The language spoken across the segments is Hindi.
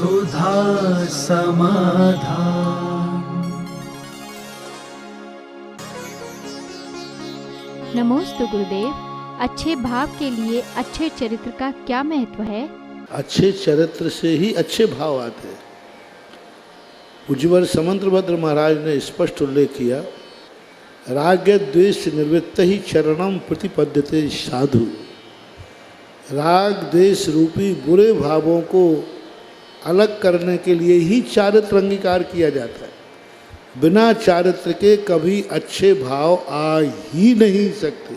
सुधा समाधान। नमोस्तु गुरुदेव। अच्छे भाव के लिए अच्छे चरित्र का क्या महत्व है? अच्छे चरित्र से ही अच्छे भाव आते हैं। उज्ज्वल समंत्रभद्र महाराज ने स्पष्ट उल्लेख किया, राग द्वेष निवृत्त ही चरणम प्रतिपद्यते साधु। राग द्वेष रूपी बुरे भावों को अलग करने के लिए ही चारित्र अंगीकार किया जाता है। बिना चारित्र के कभी अच्छे भाव आ ही नहीं सकते।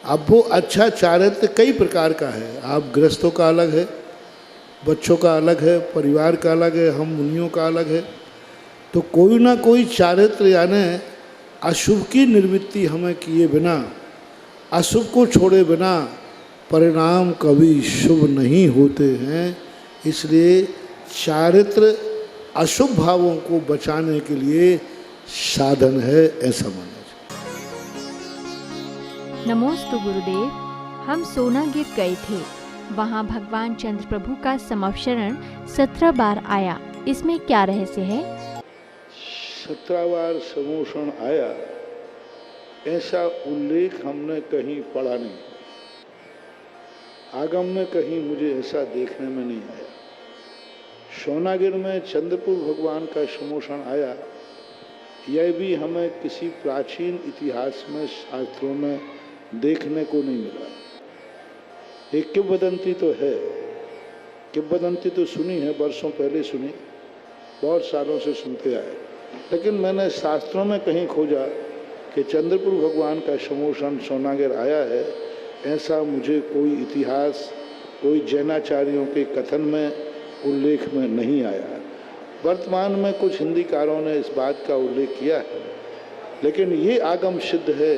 अब वो अच्छा चारित्र कई प्रकार का है। आप गृहस्थों का अलग है, बच्चों का अलग है, परिवार का अलग है, हम मुनियों का अलग है। तो कोई ना कोई चारित्र यानी अशुभ की निवृत्ति हमें किए बिना, अशुभ को छोड़े बिना परिणाम कभी शुभ नहीं होते हैं। इसलिए चारित्र अशुभ भावों को बचाने के लिए साधन है, ऐसा माना जाए। नमोस्तु गुरुदेव। हम सोनागिर गए थे, वहाँ भगवान चंद्र प्रभु का समवशरण 17 बार आया। इसमें क्या रहस्य है? 17 बार समोषण आया, ऐसा उल्लेख हमने कहीं पढ़ा नहीं। आगम में कहीं मुझे ऐसा देखने में नहीं आया। सोनागिर में चंद्रपुर भगवान का समोषण आया, यह भी हमें किसी प्राचीन इतिहास में, शास्त्रों में देखने को नहीं मिला। एक किंवदंती तो है, किंवदंती तो सुनी है, वर्षों पहले सुनी, बहुत सालों से सुनते आए। लेकिन मैंने शास्त्रों में कहीं खोजा कि चंद्रपुर भगवान का समोषण सोनागिर आया है, ऐसा मुझे कोई इतिहास, कोई जैनाचार्यों के कथन में, उल्लेख में नहीं आया। वर्तमान में कुछ हिंदीकारों ने इस बात का उल्लेख किया है, लेकिन ये आगम सिद्ध है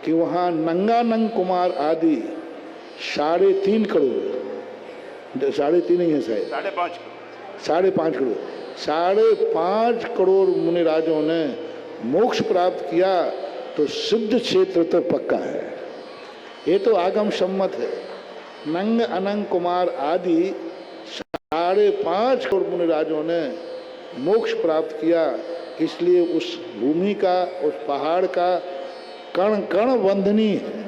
कि वहाँ नंगानंग कुमार आदि 3.5 करोड़, 3.5 नहीं है शायद, 5.5 करोड़, 5.5 करोड़ मुनिराजों ने मोक्ष प्राप्त किया। तो सिद्ध क्षेत्र तो पक्का है, ये तो आगम सम्मत है। नंग अनंग कुमार आदि 5.5 करोड़ मुनिराजों ने मोक्ष प्राप्त किया। इसलिए उस भूमि का, उस पहाड़ का कण कण वंदनीय है,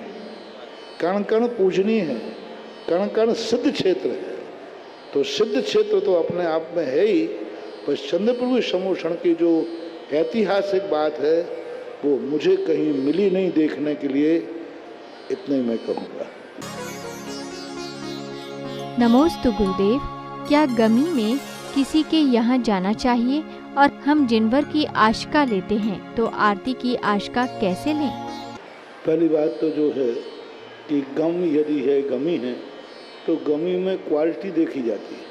कण कण पूजनीय है, कण कण सिद्ध क्षेत्र है। तो सिद्ध क्षेत्र तो अपने आप में है ही, पर चंद्रपुर समोषण की जो ऐतिहासिक बात है वो मुझे कहीं मिली नहीं देखने के लिए, इतने मैं कहूँगा। नमोस्तु गुरुदेव। क्या गमी में किसी के यहाँ जाना चाहिए? और हम जिनवर की आशका लेते हैं तो आरती की आशका कैसे लें? पहली बात तो जो है कि गम यदि है, गमी है, तो गमी में क्वालिटी देखी जाती है।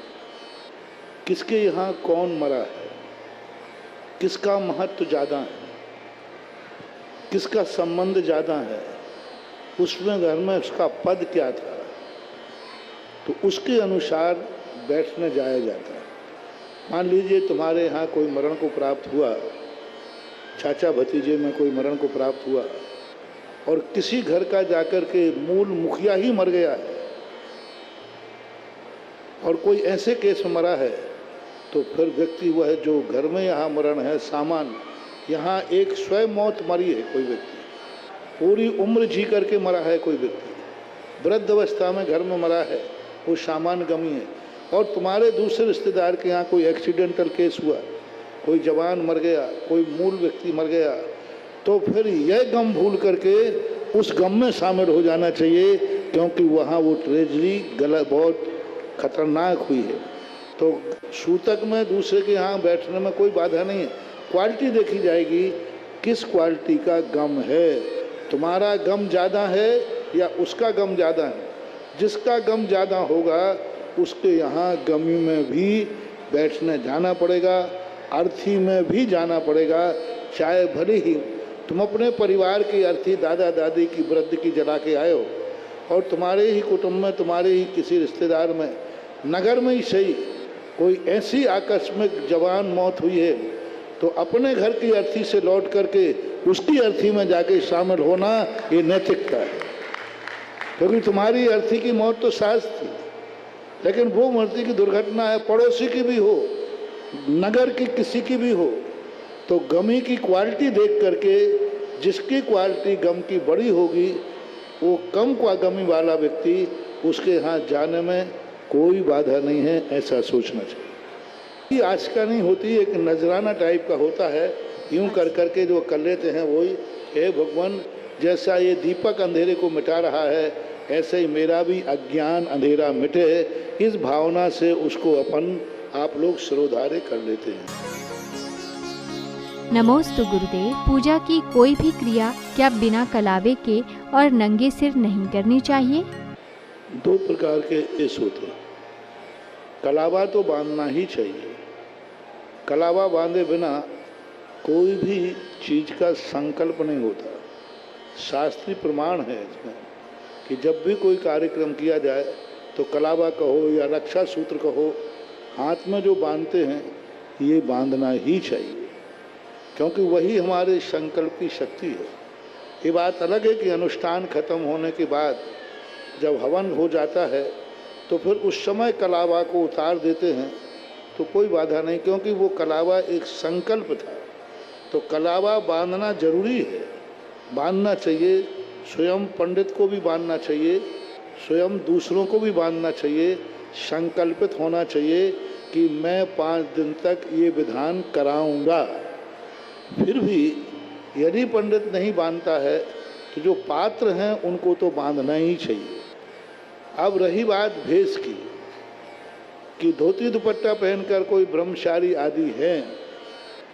किसके यहाँ कौन मरा है, किसका महत्व ज़्यादा है, किसका संबंध ज़्यादा है, उसमें घर में उसका पद क्या था, तो उसके अनुसार बैठने जाया जाता है। मान लीजिए तुम्हारे यहाँ कोई मरण को प्राप्त हुआ, चाचा भतीजे में कोई मरण को प्राप्त हुआ, और किसी घर का जाकर के मूल मुखिया ही मर गया है, और कोई ऐसे केस में मरा है, तो फिर व्यक्ति वह जो घर में यहाँ मरण है सामान, यहाँ एक स्वयं मौत मरी है कोई व्यक्ति, पूरी उम्र जी करके मरा है कोई व्यक्ति, वृद्ध अवस्था में घर में मरा है, वो सामान गमी है। और तुम्हारे दूसरे रिश्तेदार के यहाँ कोई एक्सीडेंटल केस हुआ, कोई जवान मर गया, कोई मूल व्यक्ति मर गया, तो फिर यह गम भूल करके उस गम में शामिल हो जाना चाहिए, क्योंकि वहाँ वो ट्रेजडी गलत, बहुत खतरनाक हुई है। तो सूतक में दूसरे के यहाँ बैठने में कोई बाधा नहीं है। क्वालिटी देखी जाएगी, किस क्वालिटी का गम है, तुम्हारा गम ज़्यादा है या उसका गम ज़्यादा है। जिसका गम ज़्यादा होगा उसके यहाँ गमी में भी बैठने जाना पड़ेगा, अर्थी में भी जाना पड़ेगा। चाहे भले ही तुम अपने परिवार की अर्थी दादा दादी की वृद्ध की जला के आए हो, और तुम्हारे ही कुटुंब में, तुम्हारे ही किसी रिश्तेदार में, नगर में ही सही, कोई ऐसी आकस्मिक जवान मौत हुई है, तो अपने घर की अर्थी से लौट करके उसकी अर्थी में जाके शामिल होना, ये नैतिकता है। क्योंकि तुम्हारी अर्थी की मौत तो सास थी, लेकिन वो मूर्ति की दुर्घटना है, पड़ोसी की भी हो, नगर की किसी की भी हो, तो गमी की क्वालिटी देख करके जिसकी क्वालिटी गम की बड़ी होगी वो कम गमी वाला व्यक्ति उसके यहाँ जाने में कोई बाधा नहीं है, ऐसा सोचना चाहिए। ये आज का नहीं होती, एक नजराना टाइप का होता है, यूं कर करके जो कर लेते हैं वही। हे भगवान, जैसा ये दीपक अंधेरे को मिटा रहा है ऐसे ही मेरा भी अज्ञान अंधेरा मिटे, इस भावना से उसको अपन आप लोग सिरोधार्य कर लेते हैं। नमोस्तु गुरुदेव। पूजा की कोई भी क्रिया क्या बिना कलावे के और नंगे सिर नहीं करनी चाहिए? दो प्रकार के इस होते हैं। कलावा तो बांधना ही चाहिए। कलावा बांधे बिना कोई भी चीज का संकल्प नहीं होता। शास्त्रीय प्रमाण है इसमें कि जब भी कोई कार्यक्रम किया जाए तो कलावा कहो या रक्षा सूत्र कहो, हाथ में जो बांधते हैं ये बांधना ही चाहिए, क्योंकि वही हमारे संकल्प की शक्ति है। ये बात अलग है कि अनुष्ठान खत्म होने के बाद जब हवन हो जाता है तो फिर उस समय कलावा को उतार देते हैं तो कोई बाधा नहीं, क्योंकि वो कलावा एक संकल्प था। तो कलावा बांधना जरूरी है, बांधना चाहिए। स्वयं पंडित को भी बांधना चाहिए, स्वयं दूसरों को भी बांधना चाहिए। संकल्पित होना चाहिए कि मैं 5 दिन तक ये विधान कराऊंगा। फिर भी यदि पंडित नहीं बांधता है तो जो पात्र हैं उनको तो बांधना ही चाहिए। अब रही बात भेष की, कि धोती दुपट्टा पहनकर कोई ब्रह्मचारी आदि है,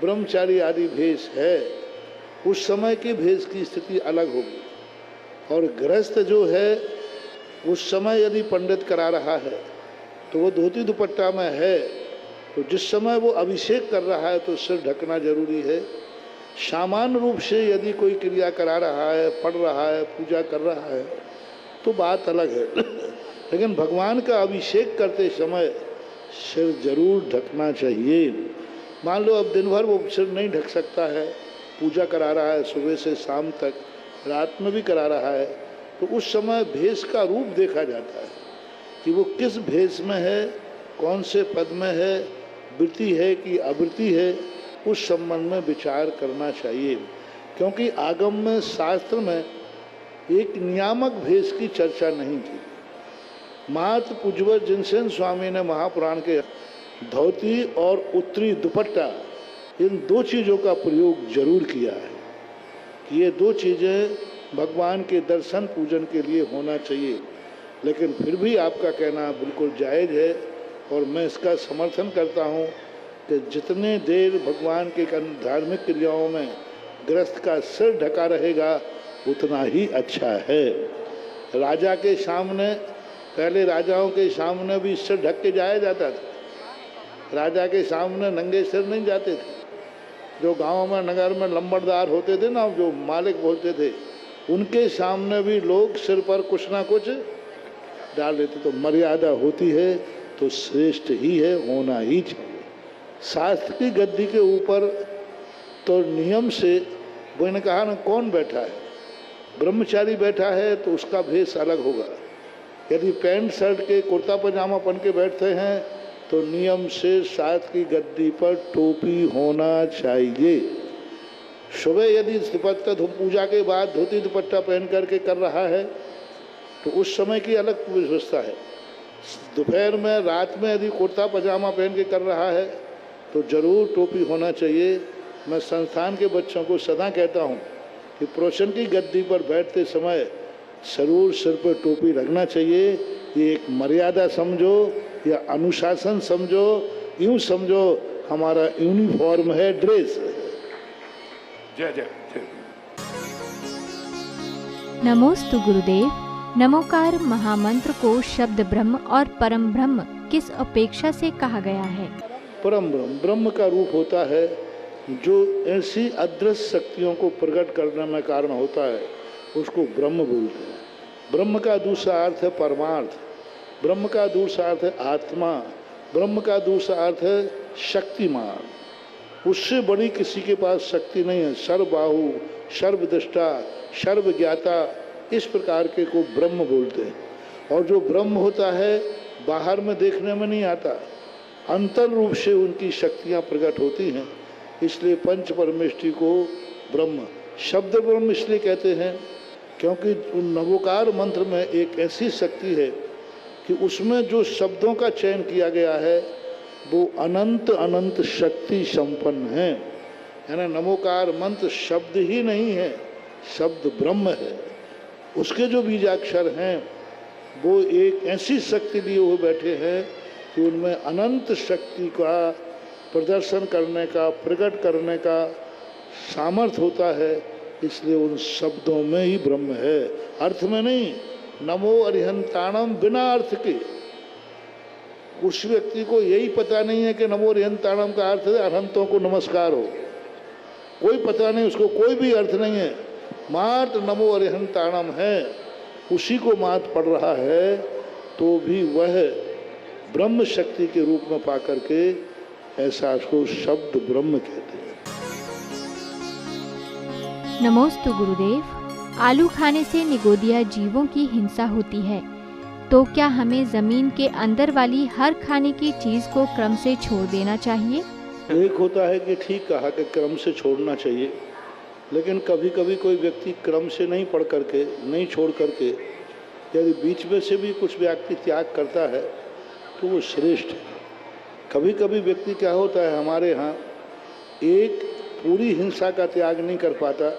ब्रह्मचारी आदि भेष है, उस समय की भेष की स्थिति अलग होगी। और गृहस्थ जो है उस समय यदि पंडित करा रहा है तो वो धोती दुपट्टा में है, तो जिस समय वो अभिषेक कर रहा है तो सिर ढकना जरूरी है। सामान्य रूप से यदि कोई क्रिया करा रहा है, पढ़ रहा है, पूजा कर रहा है तो बात अलग है। लेकिन भगवान का अभिषेक करते समय सिर जरूर ढकना चाहिए। मान लो अब दिन भर वो सिर नहीं ढक सकता है, पूजा करा रहा है सुबह से शाम तक, रात में भी करा रहा है, तो उस समय भेष का रूप देखा जाता है कि वो किस भेष में है, कौन से पद में है, वृत्ति है कि आवृत्ति है, उस संबंध में विचार करना चाहिए। क्योंकि आगम में, शास्त्र में एक नियामक भेष की चर्चा नहीं की। मात्र पूज्यवत जिनसेन स्वामी ने महापुराण के धोती और उत्तरी दुपट्टा, इन 2 चीज़ों का प्रयोग जरूर किया है कि ये 2 चीज़ें भगवान के दर्शन पूजन के लिए होना चाहिए। लेकिन फिर भी आपका कहना बिल्कुल जायज़ है और मैं इसका समर्थन करता हूँ कि जितने देर भगवान के धार्मिक क्रियाओं में गृहस्थ का सिर ढका रहेगा उतना ही अच्छा है। राजा के सामने, पहले राजाओं के सामने भी सिर ढक के जाया जाता था, राजा के सामने नंगे सिर नहीं जाते थे। जो गांव में, नगर में लंबड़दार होते थे ना, जो मालिक बोलते थे, उनके सामने भी लोग सिर पर कुछ ना कुछ डाल देते। तो मर्यादा होती है तो श्रेष्ठ ही है, होना ही चाहिए। शास्त्र की गद्दी के ऊपर तो नियम से, वो ने कहा ना, कौन बैठा है, ब्रह्मचारी बैठा है तो उसका भेष अलग होगा। यदि पैंट शर्ट के कुर्ता पजामा पहन के बैठते हैं तो नियम से शास्त्र की गद्दी पर टोपी होना चाहिए। सुबह यदि दुपट्टा, पूजा के बाद धोती दुपट्टा पहन करके कर रहा है तो उस समय की अलग व्यवस्था है। दोपहर में, रात में यदि कुर्ता पजामा पहन के कर रहा है तो जरूर टोपी होना चाहिए। मैं संस्थान के बच्चों को सदा कहता हूँ कि प्रोशन की गद्दी पर बैठते समय जरूर सिर पर टोपी रखना चाहिए। ये एक मर्यादा समझो या अनुशासन समझो, यूँ समझो हमारा यूनिफॉर्म है, ड्रेस है। जय जय जय। नमोस्तु गुरुदेव। नमोकार महामंत्र को शब्द ब्रह्म और परम ब्रह्म किस अपेक्षा से कहा गया है? परम ब्रह्म, ब्रह्म का रूप होता है जो ऐसी अदृश्य शक्तियों को प्रकट करने में कारण होता है, उसको ब्रह्म बोलते हैं। ब्रह्म का दूसरा अर्थ है परमार्थ, ब्रह्म का दूसरा अर्थ है आत्मा, ब्रह्म का दूसरा अर्थ है शक्तिमान। उससे बड़ी किसी के पास शक्ति नहीं है। सर्वबाहु, सर्वदृष्टा, सर्वज्ञाता, इस प्रकार के को ब्रह्म बोलते हैं। और जो ब्रह्म होता है बाहर में देखने में नहीं आता, अंतर रूप से उनकी शक्तियाँ प्रकट होती हैं। इसलिए पंच परमेष्टि को ब्रह्म, शब्द ब्रह्म इसलिए कहते हैं क्योंकि नवोकार मंत्र में एक ऐसी शक्ति है कि उसमें जो शब्दों का चयन किया गया है वो अनंत अनंत शक्ति संपन्न है। यानी नमोकार मंत्र शब्द ही नहीं है, शब्द ब्रह्म है। उसके जो बीजाक्षर हैं वो एक ऐसी शक्ति लिए हुए बैठे हैं कि उनमें अनंत शक्ति का प्रदर्शन करने का, प्रकट करने का सामर्थ्य होता है। इसलिए उन शब्दों में ही ब्रह्म है, अर्थ में नहीं। नमो अरिहंताणम बिना अर्थ के, उस व्यक्ति को यही पता नहीं है कि नमो अरिहंताणम का अर्थ है अरहंतों को नमस्कार हो, कोई पता नहीं, उसको कोई भी अर्थ नहीं है। मात्र नमो अरिहंताणम है, उसी को मात्र पढ़ रहा है तो भी वह ब्रह्म शक्ति के रूप में पा करके ऐसा उसको शब्द ब्रह्म कहते हैं। नमोस्तु गुरुदेव। आलू खाने से निगोदिया जीवों की हिंसा होती है, तो क्या हमें जमीन के अंदर वाली हर खाने की चीज को क्रम से छोड़ देना चाहिए? एक होता है कि ठीक कहा कि क्रम से छोड़ना चाहिए, लेकिन कभी कभी कोई व्यक्ति क्रम से नहीं पढ़ करके, नहीं छोड़ करके यदि बीच में से भी कुछ व्यक्ति त्याग करता है तो वो श्रेष्ठ है। कभी कभी व्यक्ति क्या होता है, हमारे यहाँ एक पूरी हिंसा का त्याग नहीं कर पाता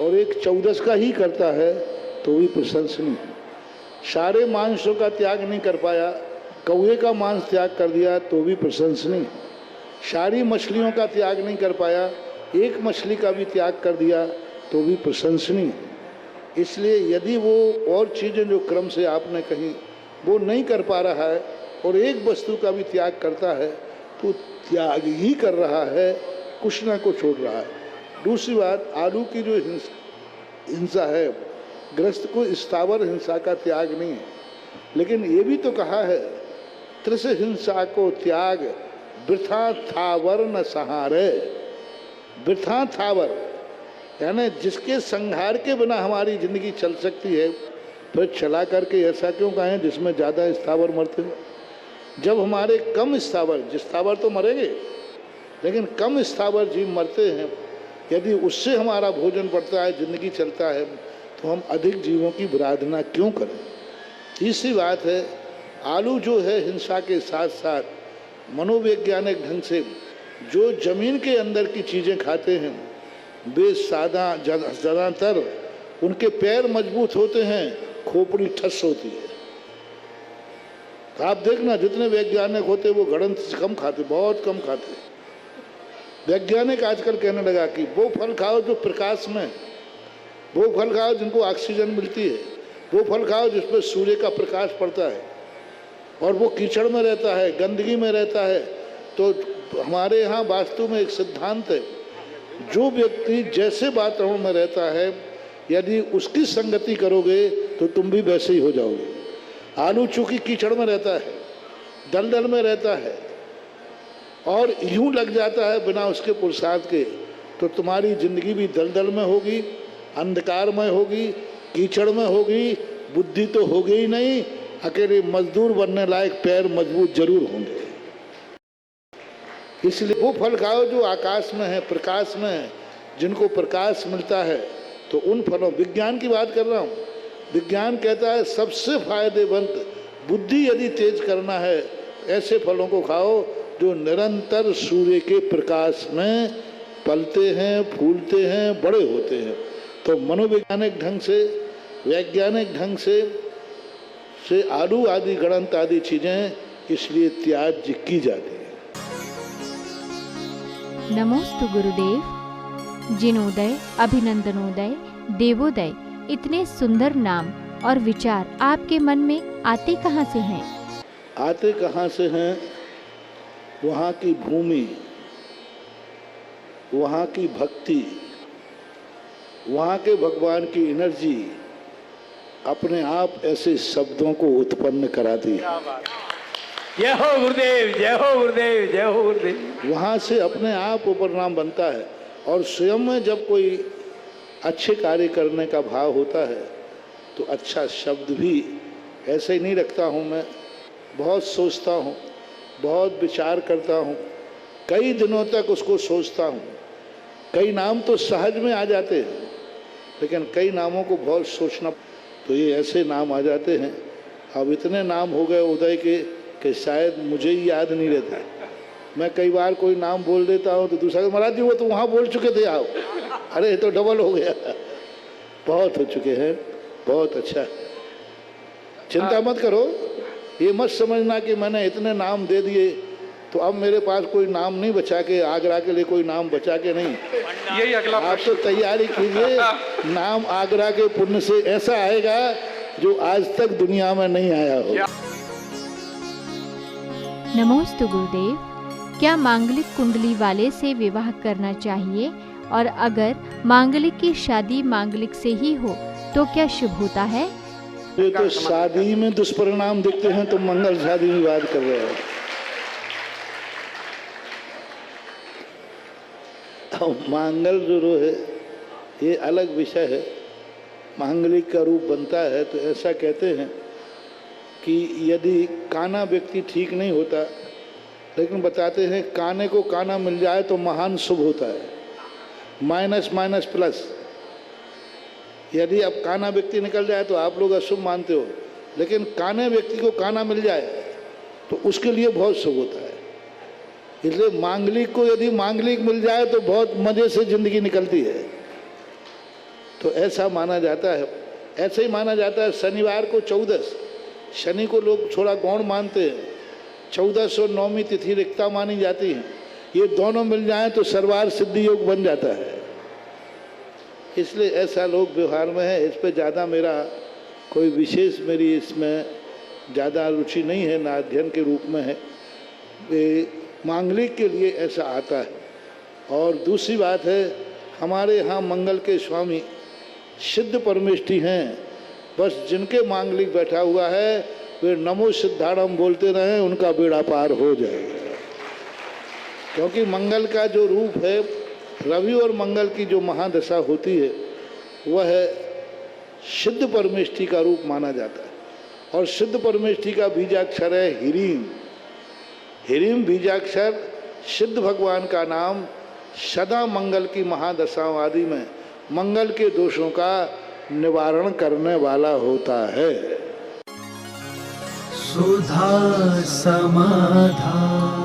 और एक 14 का ही करता है तो भी प्रशंसनीय है। सारे मांसों का त्याग नहीं कर पाया, कौवे का मांस त्याग कर दिया तो भी प्रशंसनीय है। सारी मछलियों का त्याग नहीं कर पाया, एक मछली का भी त्याग कर दिया तो भी प्रशंसनीय है। इसलिए यदि वो और चीज़ें जो क्रम से आपने कही वो नहीं कर पा रहा है और एक वस्तु का भी त्याग करता है तो त्याग ही कर रहा है, कुछ ना कुछ छोड़ रहा है। दूसरी बात, आलू की जो हिंसा है, ग्रस्त को स्थावर हिंसा का त्याग नहीं है, लेकिन ये भी तो कहा है त्रिस हिंसा को त्याग वृथा थावर न सहारे। वृथा थावर यानी जिसके संहार के बिना हमारी जिंदगी चल सकती है, फिर चला करके ऐसा क्यों कहें जिसमें ज़्यादा स्थावर मरते हैं। जब हमारे कम स्थावर, स्थावर तो मरेंगे लेकिन कम स्थावर जीव मरते हैं, यदि उससे हमारा भोजन पड़ता है, जिंदगी चलता है, तो हम अधिक जीवों की विराधना क्यों करें। तीसरी बात है, आलू जो है हिंसा के साथ साथ मनोवैज्ञानिक ढंग से जो जमीन के अंदर की चीज़ें खाते हैं वे ज़्यादातर उनके पैर मजबूत होते हैं, खोपड़ी ठस होती है। तो आप देखना जितने वैज्ञानिक होते वो गणित से कम खाते, बहुत कम खाते। वैज्ञानिक आजकल कहने लगा कि वो फल खाओ जो प्रकाश में, वो फल खाओ जिनको ऑक्सीजन मिलती है, वो फल खाओ जिस पर सूर्य का प्रकाश पड़ता है और वो कीचड़ में रहता है, गंदगी में रहता है। तो हमारे यहाँ वास्तु में एक सिद्धांत है, जो व्यक्ति जैसे वातावरण में रहता है यदि उसकी संगति करोगे तो तुम भी वैसे ही हो जाओगे। आलू चूंकि कीचड़ में रहता है, दलदल में रहता है और यूं लग जाता है बिना उसके पुरुषार्थ के, तो तुम्हारी जिंदगी भी दलदल में होगी, अंधकार में होगी, कीचड़ में होगी, बुद्धि तो होगी ही नहीं, अकेले मजदूर बनने लायक पैर मजबूत जरूर होंगे। इसलिए वो फल खाओ जो आकाश में है, प्रकाश में है, जिनको प्रकाश मिलता है। तो उन फलों, विज्ञान की बात कर रहा हूँ, विज्ञान कहता है सबसे फायदेमंद बुद्धि यदि तेज करना है ऐसे फलों को खाओ जो निरंतर सूर्य के प्रकाश में पलते हैं, फूलते हैं, बड़े होते हैं। तो मनोवैज्ञानिक ढंग से, वैज्ञानिक ढंग से आलू आदि गणंत आदि चीजें इसलिए त्याज्य की जाती है। नमोस्तु गुरुदेव। जिनोदय, अभिनंदनोदय, देवोदय, इतने सुंदर नाम और विचार आपके मन में आते कहाँ से हैं? आते कहाँ से हैं? वहाँ की भूमि, वहाँ की भक्ति, वहाँ के भगवान की एनर्जी अपने आप ऐसे शब्दों को उत्पन्न कराती है। जय हो गुरुदेव, जय हो गुरुदेव, जय हो गुरुदेव। वहाँ से अपने आप उपरनाम बनता है और स्वयं में जब कोई अच्छे कार्य करने का भाव होता है तो अच्छा शब्द भी ऐसे ही नहीं रखता हूँ मैं, बहुत सोचता हूँ, बहुत विचार करता हूँ, कई दिनों तक उसको सोचता हूँ। कई नाम तो सहज में आ जाते हैं, लेकिन कई नामों को बहुत सोचना, तो ये ऐसे नाम आ जाते हैं। अब इतने नाम हो गए उदय के कि शायद मुझे ही याद नहीं रहते। मैं कई बार कोई नाम बोल देता हूँ तो दूसरा महाराज जी वो तो वहाँ बोल चुके थे, आओ। अरे तो डबल हो गया। बहुत हो चुके हैं, बहुत अच्छा है। चिंता मत करो, ये मत समझना कि मैंने इतने नाम दे दिए तो अब मेरे पास कोई नाम नहीं बचा के, आगरा के लिए कोई नाम बचा के नहीं। यही अगला आप तो तैयारी कीजिए, नाम आगरा के पुण्य से ऐसा आएगा जो आज तक दुनिया में नहीं आया हो। नमोस्तु गुरुदेव। क्या मांगलिक कुंडली वाले से विवाह करना चाहिए, और अगर मांगलिक की शादी मांगलिक से ही हो तो क्या शुभ होता है? ये तो शादी में दुष्परिणाम दिखते हैं तो मंगल शादी में बात कर रहे हैं। मांगल जो है ये अलग विषय है। मांगलिक का रूप बनता है तो ऐसा कहते हैं कि यदि काना व्यक्ति ठीक नहीं होता, लेकिन बताते हैं काने को काना मिल जाए तो महान शुभ होता है। Minus minus plus. यदि अब काना व्यक्ति निकल जाए तो आप लोग अशुभ मानते हो, लेकिन काने व्यक्ति को काना मिल जाए तो उसके लिए बहुत शुभ होता है। इसलिए मांगलिक को यदि मांगलिक मिल जाए तो बहुत मजे से जिंदगी निकलती है। तो ऐसा माना जाता है। ऐसे ही माना जाता है शनिवार को 14, शनि को लोग थोड़ा गौण मानते हैं, 14 और 9वीं तिथि रिक्ता मानी जाती है। ये दोनों मिल जाएं तो सर्वार सिद्धि योग बन जाता है। इसलिए ऐसा लोग व्यवहार में है। इस पर ज़्यादा मेरा कोई विशेष, मेरी इसमें ज़्यादा रुचि नहीं है, ना अध्ययन के रूप में है। मांगलिक के लिए ऐसा आता है। और दूसरी बात है, हमारे यहाँ मंगल के स्वामी सिद्ध परमेष्ठी हैं। बस जिनके मांगलिक बैठा हुआ है वे नमो सिद्धाणम बोलते रहें, उनका बेड़ा पार हो जाएगा। क्योंकि मंगल का जो रूप है, रवि और मंगल की जो महादशा होती है वह सिद्ध परमेष्ठी का रूप माना जाता है। और सिद्ध परमेष्ठी का बीजाक्षर है हीरीम। हीरीम बीजाक्षर सिद्ध भगवान का नाम सदा मंगल की महादशाओं आदि में मंगल के दोषों का निवारण करने वाला होता है। सुधा समाधान।